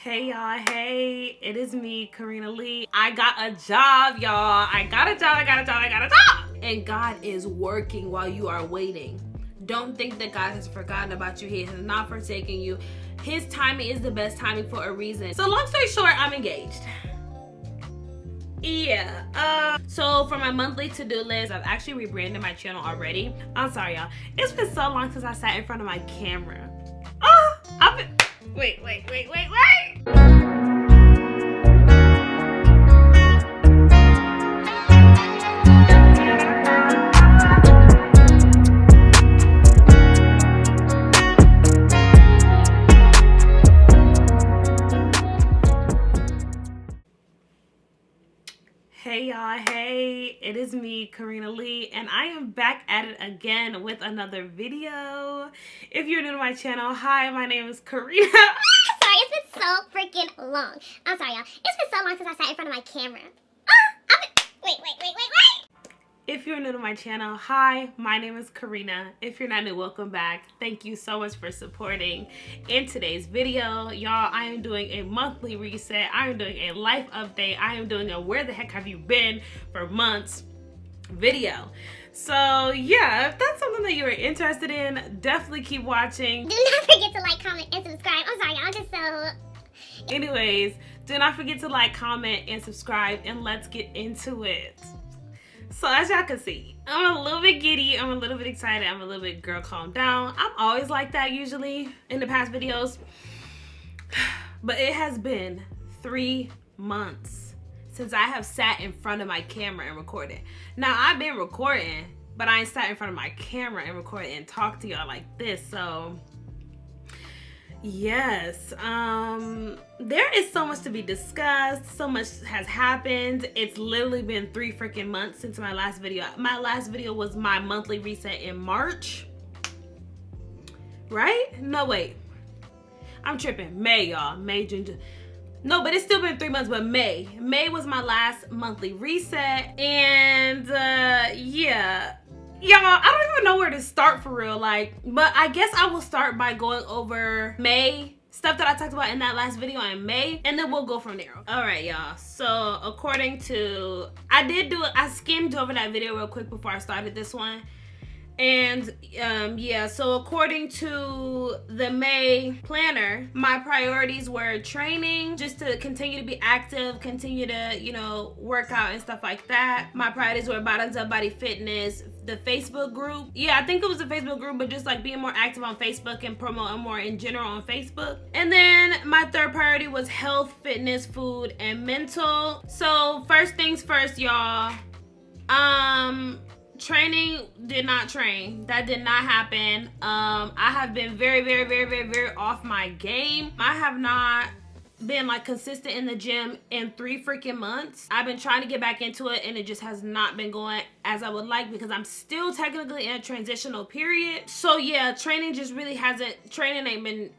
Hey y'all, hey, it is me, KaRena Lee. I got a job, y'all. I got a job. And God is working while you are waiting. Don't think that God has forgotten about you. He has not forsaken you. His timing is the best timing for a reason. So long story short, I'm engaged. Yeah, so for my monthly to-do list, I've actually rebranded my channel already. I'm sorry, y'all. It's been so long since I sat in front of my camera. Wait. Hey y'all, hey, it is me, KaRena Lee, and I am back at it again with another video. If you're new to my channel, hi, my name is KaRena. Sorry, it's been so freaking long. I'm sorry, y'all. It's been so long since I sat in front of my camera. Wait. If you're new to my channel, hi, my name is KaRena. If you're not new, welcome back. Thank you so much for supporting. In today's video, y'all, I am doing a monthly reset. I am doing a life update. I am doing a where the heck have you been for months video. So yeah, if that's something that you are interested in, definitely keep watching. Do not forget to like, comment, and subscribe. I'm sorry, y'all. I'm just so... Anyways, do not forget to like, comment, and subscribe, and let's get into it. So as y'all can see, I'm a little bit giddy, I'm a little bit excited, I'm a little bit girl calm down. I'm always like that usually in the past videos. But it has been 3 months since I have sat in front of my camera and recorded. Now I've been recording, but I ain't sat in front of my camera and recorded and talked to y'all like this. So yes, there is so much to be discussed. So much has happened. It's literally been 3 freaking months since my last video. My last video was my monthly reset in March, right? No, wait, I'm tripping. May, y'all. May, June. No, but it's still been 3 months. But May was my last monthly reset, and yeah. Y'all, I don't even know where to start for real, but I guess I will start by going over May, stuff that I talked about in that last video in May, and then we'll go from there. All right, y'all, so according to, I skimmed over that video real quick before I started this one. And yeah, so according to the May planner, my priorities were training, just to continue to be active, continue to, you know, work out and stuff like that. My priorities were Bottoms Up Body Fitness, the Facebook group. Yeah, I think it was a Facebook group, but just like being more active on Facebook and promoting more in general on Facebook. And then my third priority was health, fitness, food, and mental. So first things first, y'all. Training did not train. That did not happen. I have been very off my game. I have not been like consistent in the gym in 3 freaking months. I've been trying to get back into it, and it just has not been going as I would like, because I'm still technically in a transitional period. So yeah, training just really hasn't, training ain't been,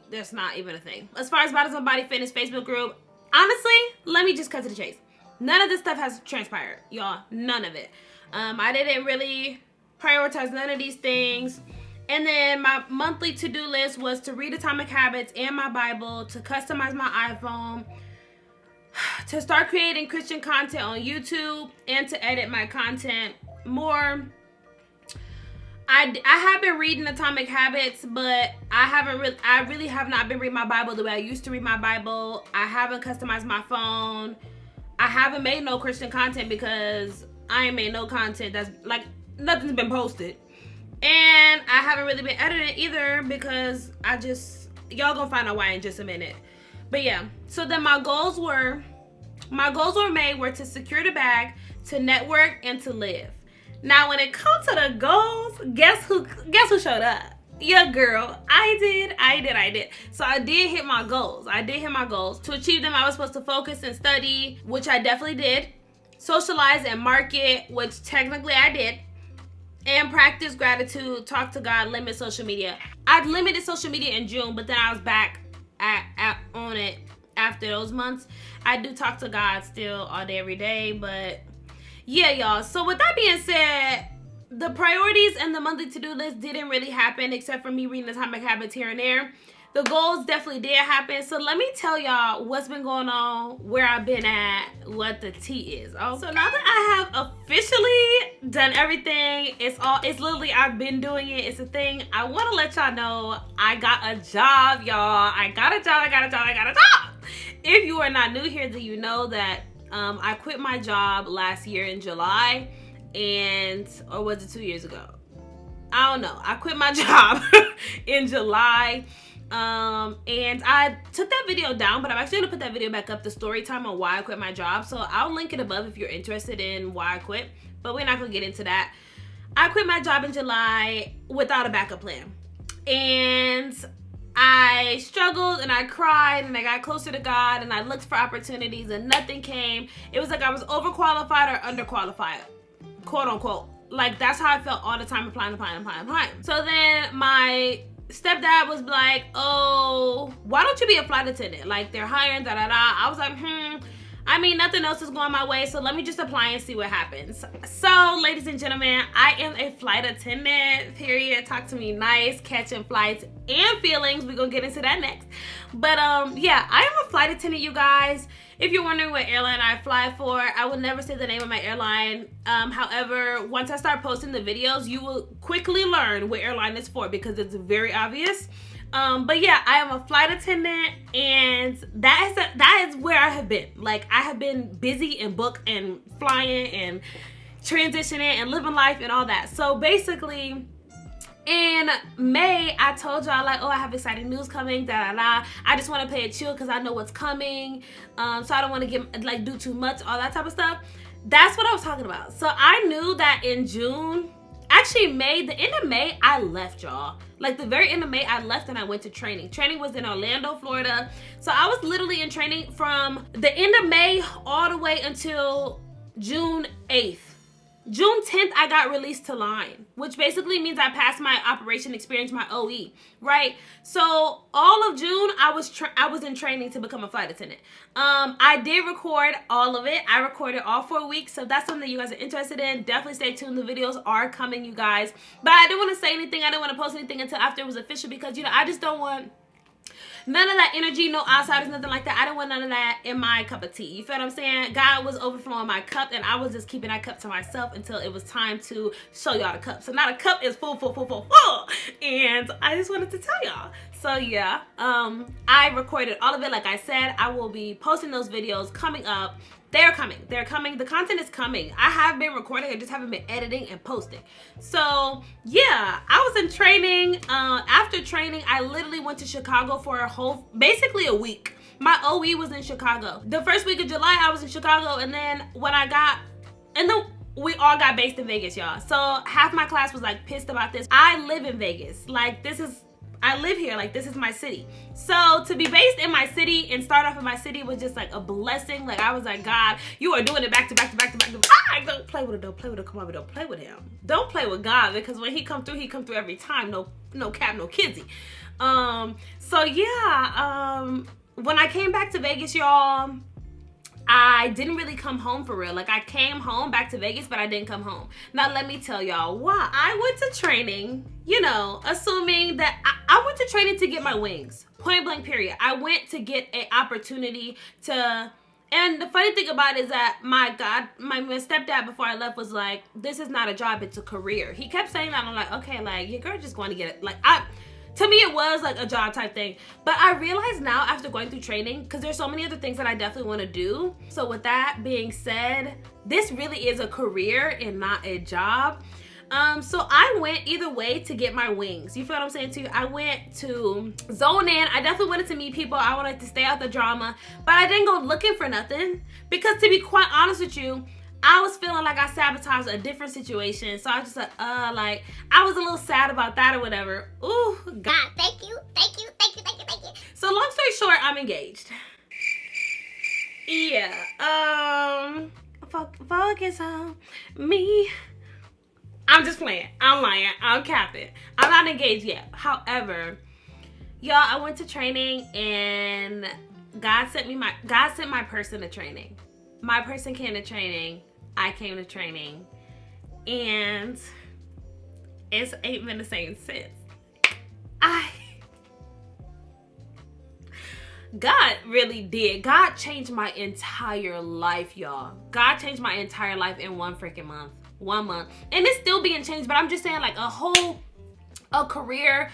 that's not even a thing. As far as Bottoms on Body Fitness Facebook group, honestly, let me just cut to the chase. None of this stuff has transpired, y'all. None of it. I didn't really prioritize none of these things. And then my monthly to-do list was to read Atomic Habits and my Bible, to customize my iPhone, to start creating Christian content on YouTube, and to edit my content more. I have been reading Atomic Habits, but I really have not been reading my Bible the way I used to read my Bible. I haven't customized my phone. I haven't made no Christian content because I ain't made no content that's like, nothing's been posted. And I haven't really been editing either because y'all gonna find out why in just a minute. But yeah, so then my goals were made to secure the bag, to network, and to live. Now when it comes to the goals, guess who showed up? Yeah, girl, I did. So I did hit my goals. To achieve them, I was supposed to focus and study, which I definitely did. Socialize and market, which technically I did. And practice gratitude, talk to God, limit social media. I'd limited social media in June, but then I was back on it after those months. I do talk to God still all day, every day, but yeah, y'all. So with that being said, the priorities and the monthly to-do list didn't really happen except for me reading Atomic Habits here and there. the goals definitely did happen. So let me tell y'all what's been going on, where I've been at, what the tea is. Oh, so now that I have officially done everything, it's literally, I've been doing it. It's a thing. I want to let y'all know I got a job, y'all. I got a job. If you are not new here, then you know that I quit my job last year in July, or was it 2 years ago? I don't know. I quit my job in July. And I took that video down, but I'm actually gonna put that video back up, the story time on why I quit my job. So I'll link it above if you're interested in why I quit, but we're not gonna get into that. I quit my job in July without a backup plan. And I struggled and I cried and I got closer to God and I looked for opportunities and nothing came. It was like I was overqualified or underqualified, quote unquote. Like, that's how I felt all the time, applying. So then my stepdad was like, oh, why don't you be a flight attendant? Like, they're hiring, I was like, I mean, nothing else is going my way, so let me just apply and see what happens. So, ladies and gentlemen, I am a flight attendant, period. Talk to me nice, catching flights and feelings. We're gonna get into that next. But yeah, I am a flight attendant, you guys. If you're wondering what airline I fly for, I will never say the name of my airline. However, once I start posting the videos, you will quickly learn what airline it's for because it's very obvious. But yeah, I am a flight attendant, and that is where I have been. Like, I have been busy and booked and flying and transitioning and living life and all that. So basically, in May, I told y'all, like, oh, I have exciting news coming, I just want to play it chill because I know what's coming. So I don't want to do too much, all that type of stuff. That's what I was talking about. So I knew that in June, actually May, the end of May, I left, y'all. Like, the very end of May, I left and I went to training. Training was in Orlando, Florida. So I was literally in training from the end of May all the way until June 8th. June 10th, I got released to line, which basically means I passed my operation experience, my OE, right? So all of June, I was in training to become a flight attendant. I did record all of it. I recorded all 4 weeks, so if that's something you guys are interested in, definitely stay tuned. The videos are coming, you guys. But I didn't want to say anything. I didn't want to post anything until after it was official because, you know, I just don't want none of that energy, no outsiders, nothing like that. I don't want none of that in my cup of tea. You feel what I'm saying? God was overflowing my cup, and I was just keeping that cup to myself until it was time to show y'all the cup. So now the cup is full. And I just wanted to tell y'all. So yeah, I recorded all of it. Like I said, I will be posting those videos coming up. They're coming. The content is coming. I have been recording. I just haven't been editing and posting. So yeah, I was in training. After training, I literally went to Chicago for basically a week. My OE was in Chicago. The first week of July, I was in Chicago. And then we all got based in Vegas, y'all. So half my class was like pissed about this. I live in Vegas. Like, I live here, like, this is my city. So to be based in my city and start off in my city was just like a blessing. Like, I was like, God, you are doing it back to back. Don't play with it, don't play with it, come on, don't play with him. Don't play with God, because when he come through every time. No cap, no kidsy. So yeah, when I came back to Vegas, y'all, I didn't really come home for real. Like, I came home back to Vegas, but I didn't come home. Now, let me tell y'all why. I went to training, you know, assuming that I went to training to get my wings. Point blank, period. I went to get an opportunity to, and the funny thing about it is that my stepdad before I left was like, this is not a job, it's a career. He kept saying that, and I'm like, okay, like, your girl just going to get it. Like, to me, it was like a job type thing. But I realize now after going through training, because there's so many other things that I definitely want to do. So with that being said, this really is a career and not a job. So I went either way to get my wings. You feel what I'm saying to you? I went to zone in. I definitely wanted to meet people. I wanted to stay out the drama. But I didn't go looking for nothing. Because to be quite honest with you, I was feeling like I sabotaged a different situation. So I was just like, I was a little sad about that or whatever. Ooh, God, thank you. So long story short, I'm engaged. Yeah, focus on me. I'm just playing. I'm lying. I'm capping. I'm not engaged yet. However, y'all, I went to training and God sent my person to training. My person came to training. I came to training, and it ain't been the same since. God really did. God changed my entire life, y'all. God changed my entire life in one freaking month. 1 month. And it's still being changed, but I'm just saying, like, a career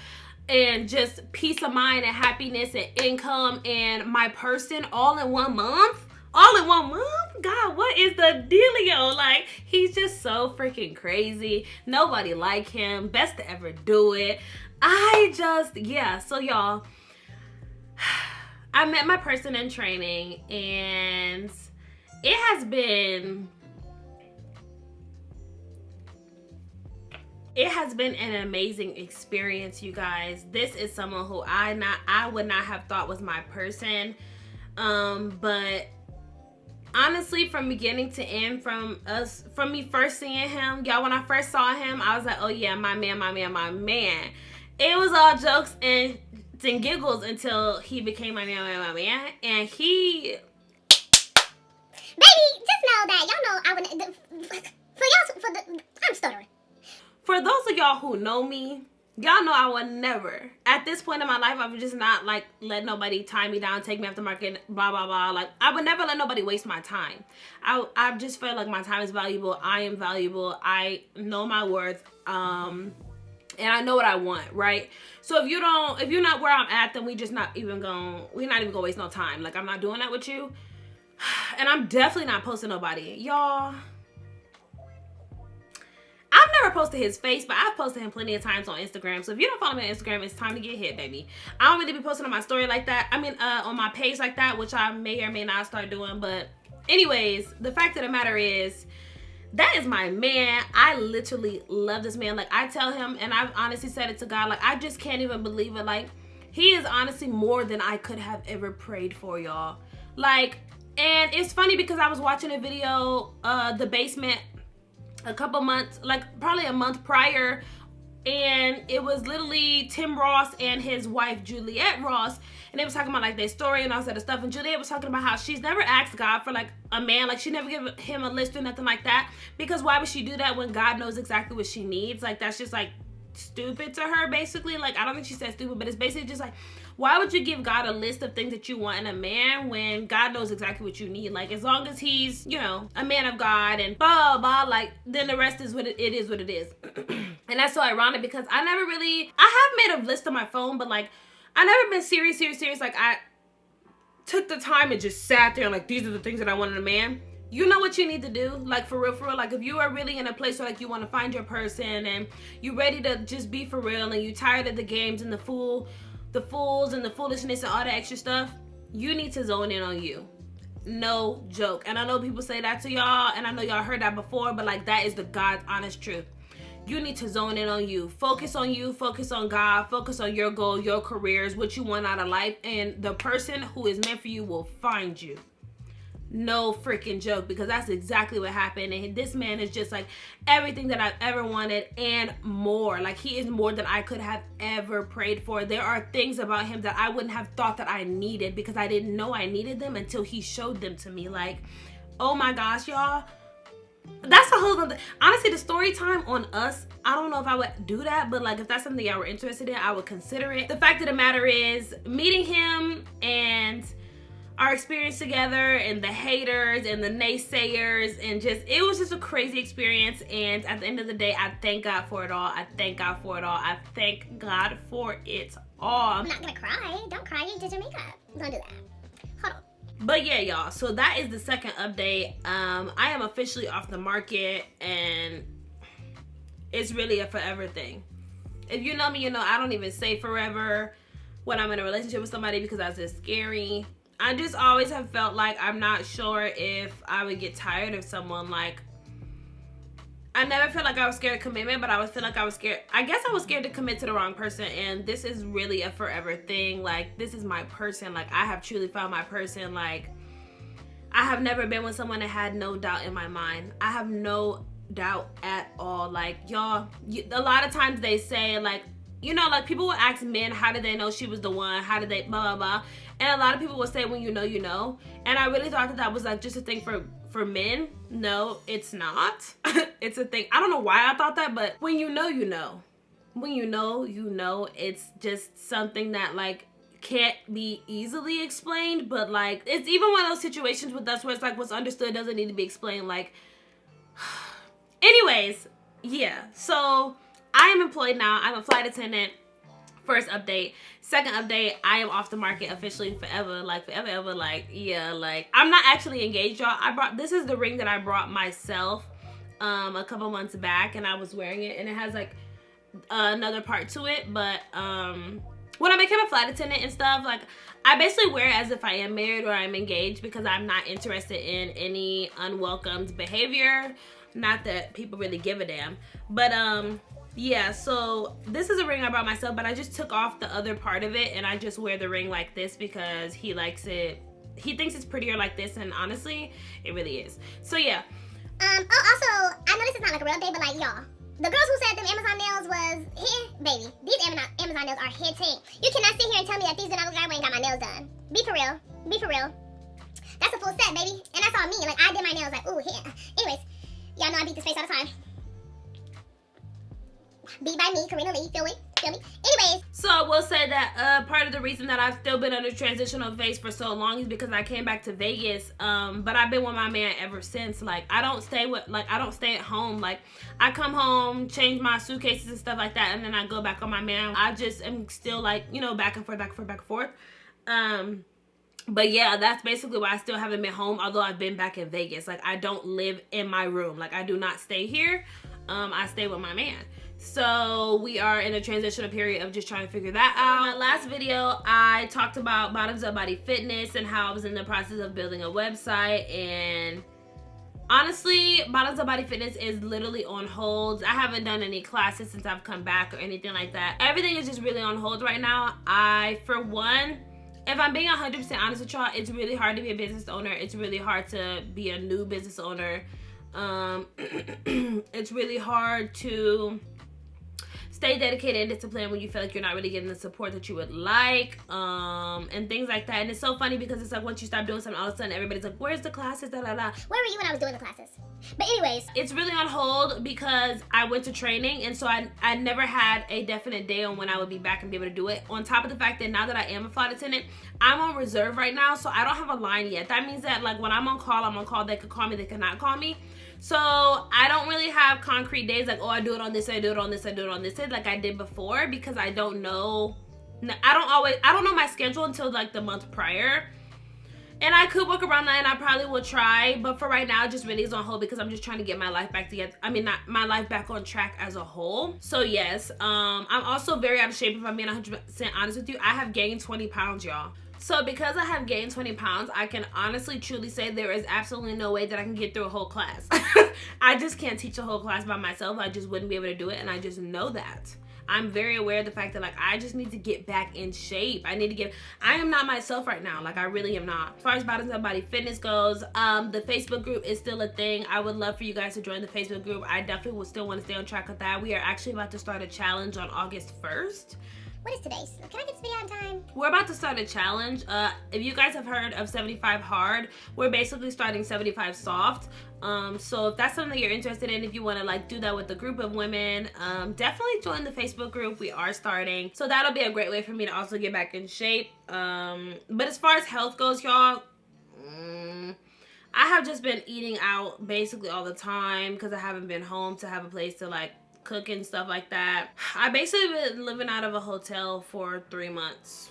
and just peace of mind and happiness and income and my person all in 1 month. All in 1 month? God, what is the dealio? Like, he's just so freaking crazy. Nobody like him. Best to ever do it. So y'all, I met my person in training, and it has been an amazing experience, you guys. This is someone who I would not have thought was my person. But honestly, from beginning to end, from me first seeing him, y'all, when I first saw him, I was like, oh yeah, my man, my man, my man. It was all jokes and giggles until he became my man, my man. And he... Baby, just know that y'all know I wouldn't... I'm stuttering. For those of y'all who know me, y'all know I would never, at this point in my life, I would just not, like, let nobody tie me down, take me off the market, blah, blah, blah. Like, I would never let nobody waste my time. I just feel like my time is valuable. I am valuable. I know my worth. And I know what I want, right? So if you're not where I'm at, then we're not even gonna waste no time. Like, I'm not doing that with you. And I'm definitely not posting nobody. Y'all, I've never posted his face, but I've posted him plenty of times on Instagram. So if you don't follow me on Instagram, it's time to get hit, baby. I don't really be posting on my story like that. I mean, on my page like that, which I may or may not start doing. But anyways, the fact of the matter is, that is my man. I literally love this man. Like, I tell him, and I've honestly said it to God, like, I just can't even believe it. Like, he is honestly more than I could have ever prayed for, y'all. Like, and it's funny because I was watching a video, The Basement, a couple months, like probably a month prior, and it was literally Tim Ross and his wife Juliette Ross, and they was talking about like their story and all that stuff. And Juliette was talking about how she's never asked God for like a man, like she never give him a list or nothing like that, because why would she do that when God knows exactly what she needs? Like, that's just like stupid to her, basically. Like, I don't think she said stupid, but it's basically just like, why would you give God a list of things that you want in a man when God knows exactly what you need? Like, as long as he's, you know, a man of God and blah, blah, blah, like, then the rest is what it is what it is. And that's so ironic because I have made a list on my phone, but like, I never been serious. Like, I took the time and just sat there and like, these are the things that I want in a man. You know what you need to do, like, for real. Like, if you are really in a place where like you want to find your person and you ready to just be for real and you tired of the games and the fools and the foolishness and all that extra stuff, you need to zone in on you. No joke. And I know people say that to y'all, and I know y'all heard that before, but like, that is the God's honest truth. You need to zone in on you. Focus on you, focus on God, focus on your goal, your careers, what you want out of life, and the person who is meant for you will find you. No freaking joke, because that's exactly what happened. And this man is just like everything that I've ever wanted and more. Like, he is more than I could have ever prayed for. There are things about him that I wouldn't have thought that I needed because I didn't know I needed them until he showed them to me. Like, oh my gosh, y'all. That's a whole other, honestly, the story time on us, I don't know if I would do that, but like, if that's something y'all were interested in, I would consider it. The fact of the matter is, meeting him and our experience together and the haters and the naysayers, and just, it was just a crazy experience. And at the end of the day, I thank God for it all. I thank God for it all. I thank God for it all. I'm not gonna cry. Don't cry. You did your makeup. Don't do that. Hold on. But yeah, y'all, so that is the second update. I am officially off the market, and it's really a forever thing. If you know me, you know I don't even say forever when I'm in a relationship with somebody because that's just scary. I just always have felt like I'm not sure if I would get tired of someone. Like, I never felt like I was scared of commitment, but I would feel like I was scared. I guess I was scared to commit to the wrong person, and this is really a forever thing. Like, this is my person. Like, I have truly found my person. Like, I have never been with someone that had no doubt in my mind. I have no doubt at all. Like, y'all, a lot of times they say, like, you know, like, people will ask men, how did they know she was the one? How did they blah, blah, blah? And a lot of people will say, when you know, you know. And I really thought that that was, like, just a thing for men. No, it's not. It's a thing. I don't know why I thought that, but when you know, you know. When you know, you know. It's just something that, like, can't be easily explained, but like it's even one of those situations with us where it's like what's understood doesn't need to be explained. Like anyways, yeah, so I am employed now. I'm a flight attendant. First update. Second update, I am off the market officially forever. Like forever. Like, yeah, like I'm not actually engaged, y'all. This is the ring that I brought myself a couple months back, and I was wearing it, and it has like another part to it. But when I became a flight attendant and stuff, like I basically wear it as if I am married or I'm engaged, because I'm not interested in any unwelcomed behavior. Not that people really give a damn, but yeah, so this is a ring I brought myself, but I just took off the other part of it, and I just wear the ring like this because he likes it. He thinks it's prettier like this, and honestly, it really is. So yeah. Oh, also, I know this is not like a real day, but like, y'all, the girls who said them Amazon nails was baby. These Amazon nails are hitting. You cannot sit here and tell me that these do not look like I ain't got my nails done. Be for real. Be for real. That's a full set, baby. And that's all me. Like, I did my nails like, ooh, yeah. Anyways, y'all know I beat this face all the time. Beat by me, KaRena Lee, feel me? Feel me? Anyways. So I will say that part of the reason that I've still been under transitional phase for so long is because I came back to Vegas. But I've been with my man ever since. Like I don't stay at home. Like I come home, change my suitcases and stuff like that, and then I go back on my man. I just am still like, you know, back and forth. But yeah, that's basically why I still haven't been home, although I've been back in Vegas. Like I don't live in my room. Like I do not stay here. I stay with my man. So we are in a transitional period of just trying to figure that out. In my last video, I talked about Bottoms Up Body Fitness and how I was in the process of building a website. And honestly, Bottoms Up Body Fitness is literally on hold. I haven't done any classes since I've come back or anything like that. Everything is just really on hold right now. For one, if I'm being 100% honest with y'all, it's really hard to be a business owner. It's really hard to be a new business owner. It's really hard to stay dedicated and disciplined when you feel like you're not really getting the support that you would like, and things like that. And it's so funny because it's like once you stop doing something, all of a sudden everybody's like, where's the classes, da da da. Where were you when I was doing the classes? But anyways, it's really on hold because I went to training, and so I never had a definite day on when I would be back and be able to do it. On top of the fact that now that I am a flight attendant, I'm on reserve right now, so I don't have a line yet. That means that like when I'm on call, I'm on call. They could call me, they could not call me. So I don't really have concrete days like, oh, I do it on this, I do it on this, I do it on this day like I did before, because I don't know. I don't know my schedule until like the month prior. And I could work around that, and I probably will try. But for right now, it just really is on hold because I'm just trying to get my life back together. I mean, not my life back on track as a whole. So yes, I'm also very out of shape if I'm being 100% honest with you. I have gained 20 pounds, y'all. So because I have gained 20 pounds, I can honestly, truly say there is absolutely no way that I can get through a whole class. I just can't teach a whole class by myself. I just wouldn't be able to do it, and I just know that. I'm very aware of the fact that like I just need to get back in shape. I am not myself right now. Like I really am not. As far as Bottoms Up Body Fitness goes, the Facebook group is still a thing. I would love for you guys to join the Facebook group. I definitely will still want to stay on track with that. We are actually about to start a challenge on August 1st. What is today's? Can I get this video on time? We're about to start a challenge. If you guys have heard of 75 hard, we're basically starting 75 soft. So if that's something you're interested in, if you want to like do that with a group of women, definitely join the Facebook group. We are starting, so that'll be a great way for me to also get back in shape. But as far as health goes, y'all, I have just been eating out basically all the time because I haven't been home to have a place to like cook and stuff like that. I basically been living out of a hotel for 3 months.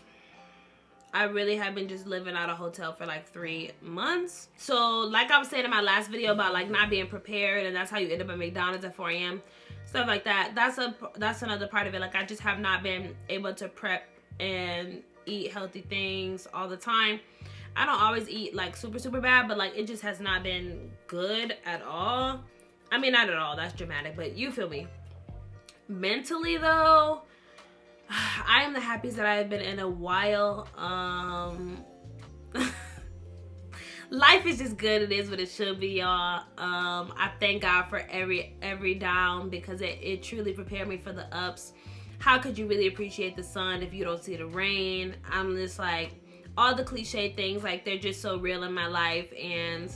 I really have been just living out of a hotel for like 3 months. So like I was saying in my last video about like not being prepared, and that's how you end up at McDonald's at 4 a.m. stuff like that. That's another part of it. Like I just have not been able to prep and eat healthy things all the time. I don't always eat like super bad, but like it just has not been good at all. I mean, not at all, that's dramatic, but you feel me. Mentally though, I am the happiest that I have been in a while. Life is just good. It is what it should be, y'all. I thank God for every down, because it truly prepared me for the ups. How could you really appreciate the sun if you don't see the rain? I'm just like, all the cliche things, like they're just so real in my life. And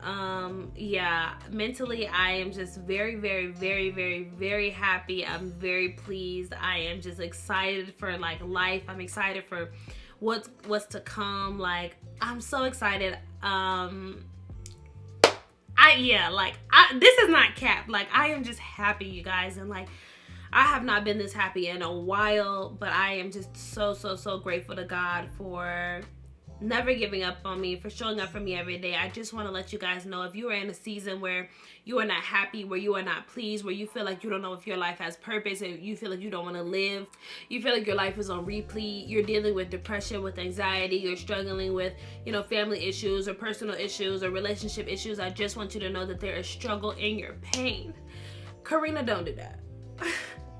Yeah, mentally I am just very, very, very, very, very happy. I'm very pleased. I am just excited for like life. I'm excited for what's to come. Like, I'm so excited. This is not cap. Like, I am just happy, you guys, and like, I have not been this happy in a while, but I am just so, so, so grateful to God for never giving up on me, for showing up for me every day. I just want to let you guys know, if you are in a season where you are not happy, where you are not pleased, where you feel like you don't know if your life has purpose, and you feel like you don't want to live, you feel like your life is on replete, you're dealing with depression, with anxiety, you're struggling with, you know, family issues or personal issues or relationship issues, I just want you to know that there is struggle in your pain. KaRena, don't do that.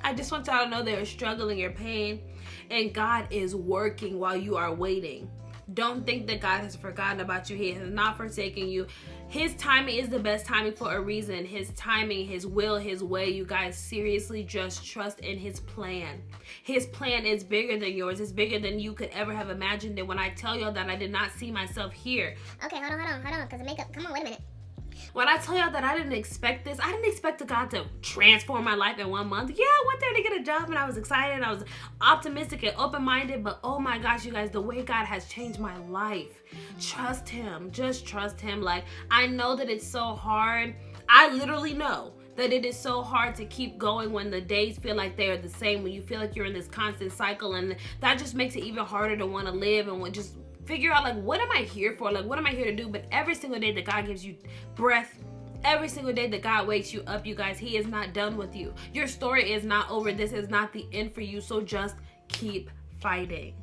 I just want y'all to know there is struggle in your pain, and God is working while you are waiting. Don't think that God has forgotten about you. He has not forsaken you. His timing is the best timing for a reason. His timing, his will, his way. You guys, seriously, just trust in his plan. His plan is bigger than yours. It's bigger than you could ever have imagined. And when I tell y'all that I did not see myself here. Okay, hold on, because the makeup, come on, wait a minute. When I tell y'all that I didn't expect this, I didn't expect God to transform my life in 1 month. Yeah, I went there to get a job and I was excited. I was optimistic and open-minded, but oh my gosh, you guys, the way God has changed my life. Trust him. Just trust him. Like, I know that it's so hard. I literally know that it is so hard to keep going when the days feel like they are the same, when you feel like you're in this constant cycle, and that just makes it even harder to want to live and just figure out, like, what am I here for? Like, what am I here to do? But every single day that God gives you breath, every single day that God wakes you up, you guys, he is not done with you. Your story is not over. This is not the end for you. So just keep fighting.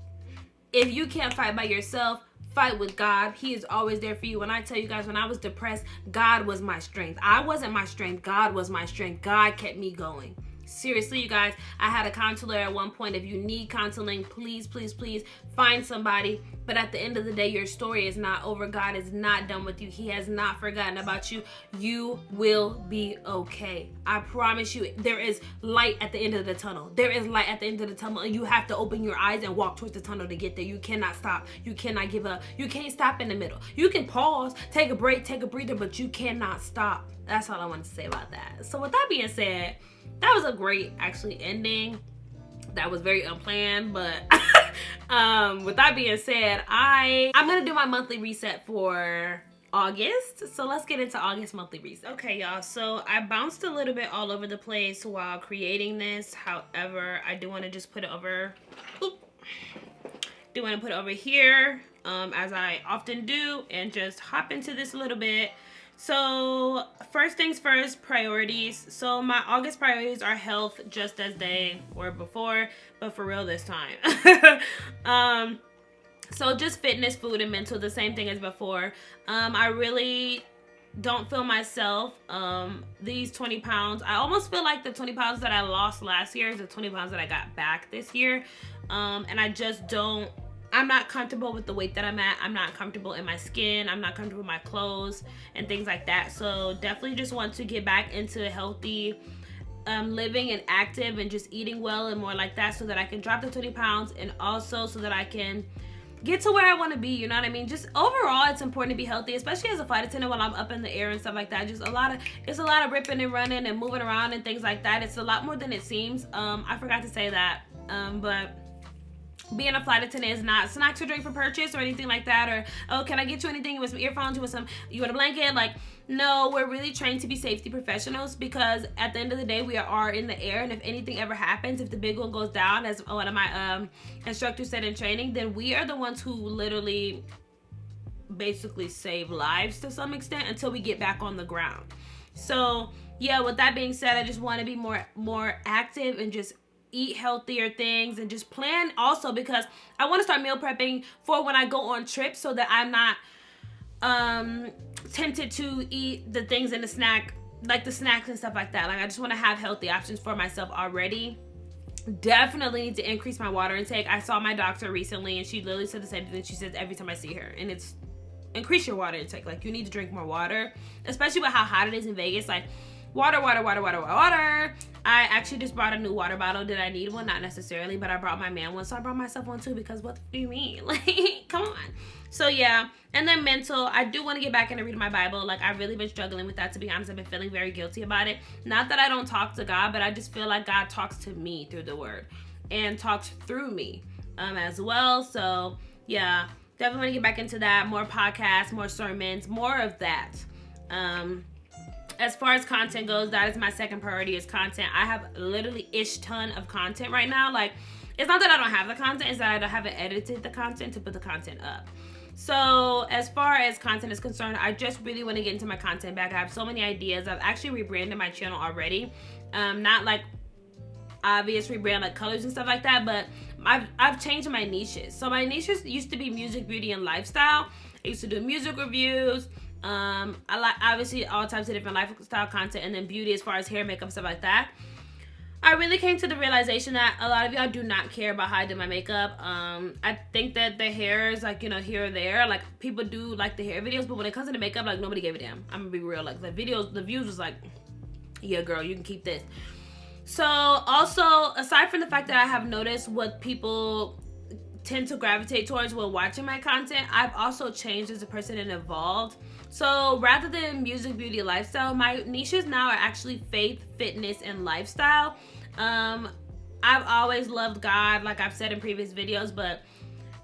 If you can't fight by yourself, fight with God. He is always there for you. When I tell you guys, when I was depressed, God was my strength. I wasn't my strength. God was my strength. God kept me going. Seriously, you guys, I had a counselor at one point. If you need counseling, please, please, please find somebody. But at the end of the day, your story is not over. God is not done with you. He has not forgotten about you. You will be okay. I promise you, there is light at the end of the tunnel. There is light at the end of the tunnel, and you have to open your eyes and walk towards the tunnel to get there. You cannot stop. You cannot give up. You can't stop in the middle. You can pause, take a break, take a breather, but you cannot stop. That's all I wanted to say about that. So with that being said, that was a great, actually, ending. That was very unplanned, but with that being said, I'm gonna do my monthly reset for August. So let's get into August monthly reset. Okay, y'all, so I bounced a little bit all over the place while creating this. However, I do want to just put it over, here, as I often do, and just hop into this a little bit. So first things first, priorities. So my August priorities are health, just as they were before, but for real this time. So just fitness, food, and mental, the same thing as before. I really don't feel myself, these 20 pounds. I almost feel like the 20 pounds that I lost last year is the 20 pounds that I got back this year. And I just don't, I'm not comfortable with the weight that I'm at. I'm not comfortable in my skin. I'm not comfortable with my clothes and things like that. So definitely just want to get back into healthy living and active and just eating well and more like that, so that I can drop the 20 pounds and also so that I can get to where I want to be. You know what I mean? Just overall, it's important to be healthy, especially as a flight attendant while I'm up in the air and stuff like that. Just it's a lot of ripping and running and moving around and things like that. It's a lot more than it seems. I forgot to say that, but being a flight attendant is not snacks or drink for purchase or anything like that, or, oh, can I get you anything? You want some earphones? You want a blanket? Like, no, we're really trained to be safety professionals, because at the end of the day, we are in the air, and if anything ever happens, if the big one goes down, as one of my instructors said in training, then we are the ones who literally basically save lives to some extent until we get back on the ground. So yeah, with that being said, I just want to be more active and just eat healthier things, and just plan also, because I want to start meal prepping for when I go on trips, so that I'm not tempted to eat the things in the snack, like the snacks and stuff like that. Like, I just want to have healthy options for myself already. Definitely need to increase my water intake. I saw my doctor recently, and she literally said the same thing she says every time I see her, and it's increase your water intake. Like, you need to drink more water, especially with how hot it is in Vegas. Like, water. I actually just brought a new water bottle. Did I need one? Not necessarily, but I brought my man one, so I brought myself one too, because what do you mean? Like, come on. So yeah, And then mental, I do want to get back into reading my Bible. Like, I've really been struggling with that, to be honest. I've been feeling very guilty about it. Not that I don't talk to God, but I just feel like God talks to me through the word and talks through me as well. So yeah, definitely want to get back into that. More podcasts, more sermons, more of that. As far as content goes, that is my second priority, is content. I have literally ton of content right now. Like, it's not that I don't have the content, it's that I haven't edited the content to put the content up. So as far as content is concerned, I just really want to get into my content back. I have so many ideas. I've actually rebranded my channel already. Not like obvious rebrand like colors and stuff like that, but I've changed my niches. So my niches used to be music, beauty, and lifestyle. I used to do music reviews. I like obviously all types of different lifestyle content, and then beauty as far as hair, makeup, stuff like that. I really came to the realization that a lot of y'all do not care about how I do my makeup. I think that the hair is like, you know, here or there. Like, people do like the hair videos, but when it comes to the makeup, like, nobody gave a damn. I'm gonna be real. Like, the views was like, yeah, girl, you can keep this. So also, aside from the fact that I have noticed what people tend to gravitate towards while watching my content, I've also changed as a person and evolved. So rather than music, beauty, lifestyle, my niches now are actually faith, fitness, and lifestyle. I've always loved God, like I've said in previous videos, but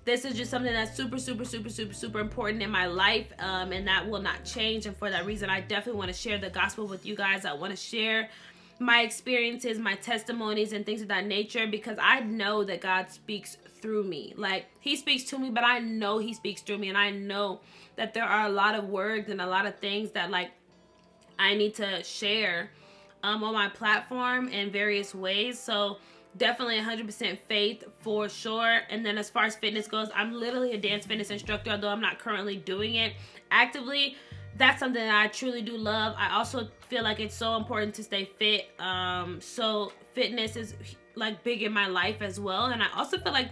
this is just something that's super important in my life, and that will not change. And for that reason, I definitely want to share the gospel with you guys. I want to share my experiences, my testimonies, and things of that nature, because I know that God speaks through me. Like, he speaks to me, but I know he speaks through me, and I know that there are a lot of words and a lot of things that, like, I need to share on my platform in various ways. So definitely 100% faith for sure. And then as far as fitness goes, I'm literally a dance fitness instructor, although I'm not currently doing it actively. That's something that I truly do love. I also feel like it's so important to stay fit. So fitness is like big in my life as well. And I also feel like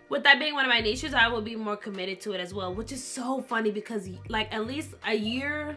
with that being one of my niches, I will be more committed to it as well, which is so funny because like at least a year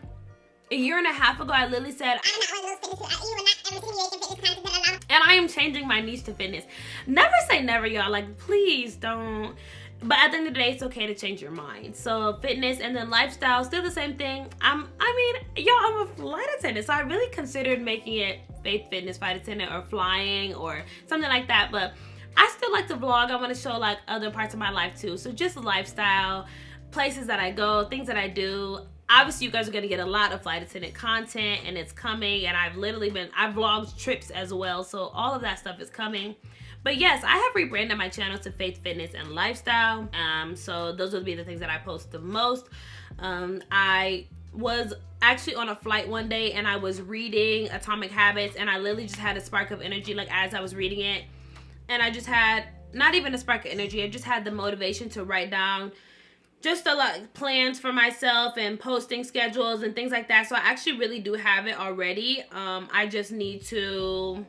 and a half ago, I literally said, I'm not one of those fitness, you will not ever see me making fitness content. And I am changing my niche to fitness. Never say never, y'all. Like, please don't. But at the end of the day, it's okay to change your mind. So fitness and then lifestyle, still the same thing. I'm a flight attendant, so I really considered making it faith, fitness, flight attendant, or flying or something like that. But I still like to vlog. I want to show like other parts of my life too. So just lifestyle, places that I go, things that I do. Obviously, you guys are going to get a lot of flight attendant content, and it's coming. And I've vlogged trips as well. So all of that stuff is coming. But yes, I have rebranded my channel to faith, fitness, and lifestyle. So those would be the things that I post the most. I was actually on a flight one day, and I was reading Atomic Habits, and I literally just had a spark of energy like as I was reading it. And I just had not even a spark of energy. I just had the motivation to write down just a lot plans for myself and posting schedules and things like that. So I actually really do have it already. I just need to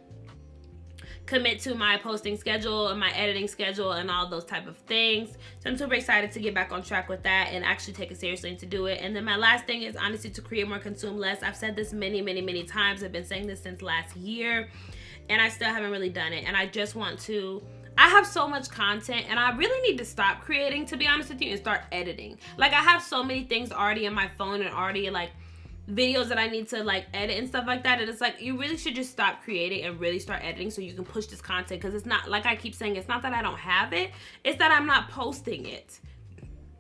commit to my posting schedule and my editing schedule and all those type of things. So I'm super excited to get back on track with that and actually take it seriously and to do it. And then my last thing is honestly to create more, consume less. I've said this many times. I've been saying this since last year, and I still haven't really done it. And I just want to, I have so much content, and I really need to stop creating, to be honest with you, and start editing. Like, I have so many things already on my phone and already like videos that I need to like edit and stuff like that, and it's like you really should just stop creating and really start editing so you can push this content, because it's not, like I keep saying, it's not that I don't have it, it's that I'm not posting it.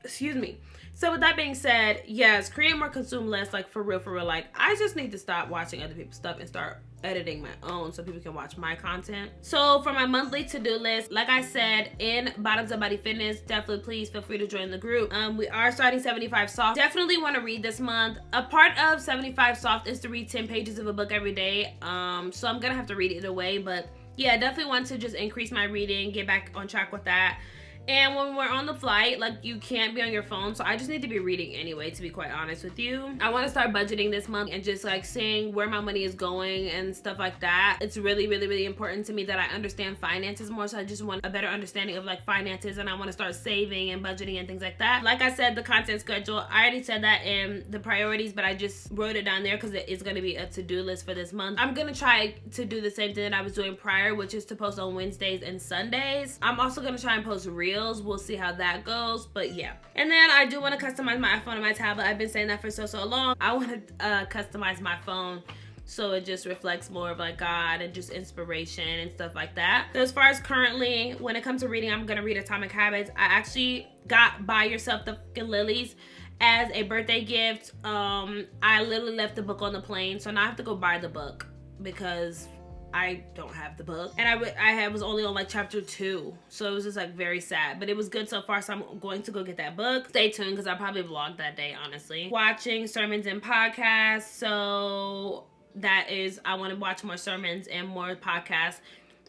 Excuse me. So with that being said, yes, create more, consume less. Like, for real, like I just need to stop watching other people's stuff and start editing my own so people can watch my content. So for my monthly to-do list, like I said, in Bottoms Up Body Fitness, definitely please feel free to join the group. We are starting 75 Soft. Definitely want to read this month. A part of 75 Soft is to read 10 pages of a book every day. So I'm gonna have to read it either way, but yeah, definitely want to just increase my reading, get back on track with that. And when we're on the flight, like, you can't be on your phone, so I just need to be reading anyway, to be quite honest with you. I want to start budgeting this month and just like seeing where my money is going and stuff like that. It's really important to me that I understand finances more, so I just want a better understanding of like finances, and I want to start saving and budgeting and things like that. Like I said, the content schedule, I already said that in the priorities, but I just wrote it down there because it is going to be a to-do list for this month. I'm going to try to do the same thing that I was doing prior, which is to post on Wednesdays and Sundays. I'm also going to try and post reels reels. We'll see how that goes, but yeah. And then I do want to customize my iPhone and my tablet. I've been saying that for so long. I want to customize my phone so it just reflects more of like God and just inspiration and stuff like that. So as far as currently, when it comes to reading, I'm gonna read Atomic Habits. I actually got Buy Yourself the Fucking Lilies as a birthday gift. I literally left the book on the plane, so now I have to go buy the book because I don't have the book, and I was only on like chapter 2, so it was just like very sad, but it was good so far. So I'm going to go get that book. Stay tuned because I'll probably vlog that day, honestly. Watching sermons and podcasts, so that is, I want to watch more sermons and more podcasts,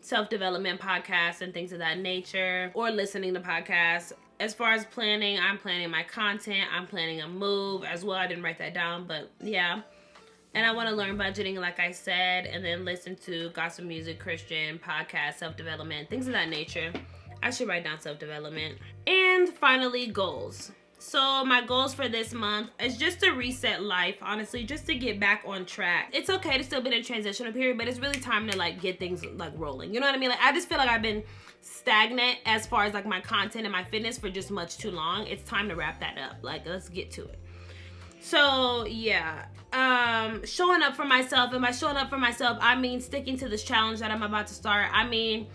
self-development podcasts and things of that nature, or listening to podcasts. As far as planning, I'm planning my content. I'm planning a move as well. I didn't write that down, but yeah. And I want to learn budgeting, like I said, and then listen to gospel music, Christian podcasts, self-development, things of that nature. I should write down self-development. And finally, goals. So my goals for this month is just to reset life, honestly, just to get back on track. It's okay to still be in a transitional period, but it's really time to like get things like rolling. You know what I mean? Like I just feel like I've been stagnant as far as like my content and my fitness for just much too long. It's time to wrap that up. Like, let's get to it. So yeah, showing up for myself. And by showing up for myself, I mean sticking to this challenge that I'm about to start. I mean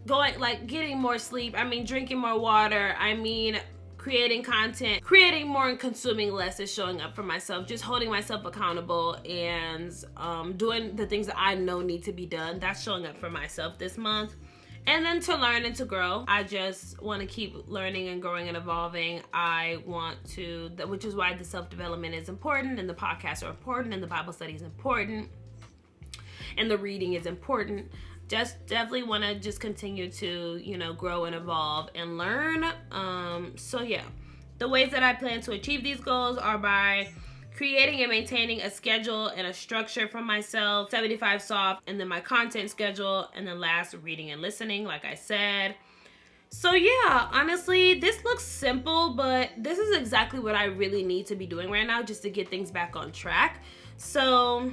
getting more sleep. I mean drinking more water. I mean creating content, creating more and consuming less is showing up for myself. Just holding myself accountable and doing the things that I know need to be done. That's showing up for myself this month. And then to learn and to grow. I just want to keep learning and growing and evolving. I want to, which is why the self-development is important, and the podcasts are important, and the Bible study is important, and the reading is important. Just definitely want to just continue to, you know, grow and evolve and learn. So yeah, the ways that I plan to achieve these goals are by creating and maintaining a schedule and a structure for myself, 75 soft, and then my content schedule, and then last, reading and listening, like I said. So yeah, honestly, this looks simple, but this is exactly what I really need to be doing right now just to get things back on track. So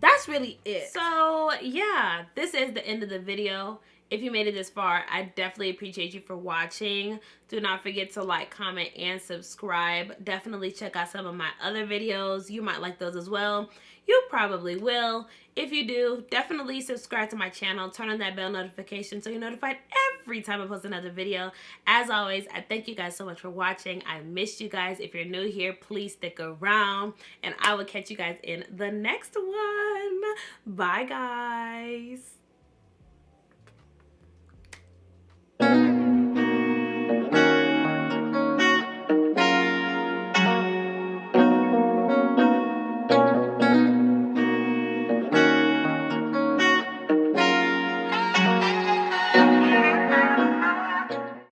that's really it. So yeah, this is the end of the video. If you made it this far, I definitely appreciate you for watching. Do not forget to like, comment, and subscribe. Definitely check out some of my other videos. You might like those as well. You probably will. If you do, definitely subscribe to my channel. Turn on that bell notification so you're notified every time I post another video. As always, I thank you guys so much for watching. I missed you guys. If you're new here, please stick around. And I will catch you guys in the next one. Bye, guys.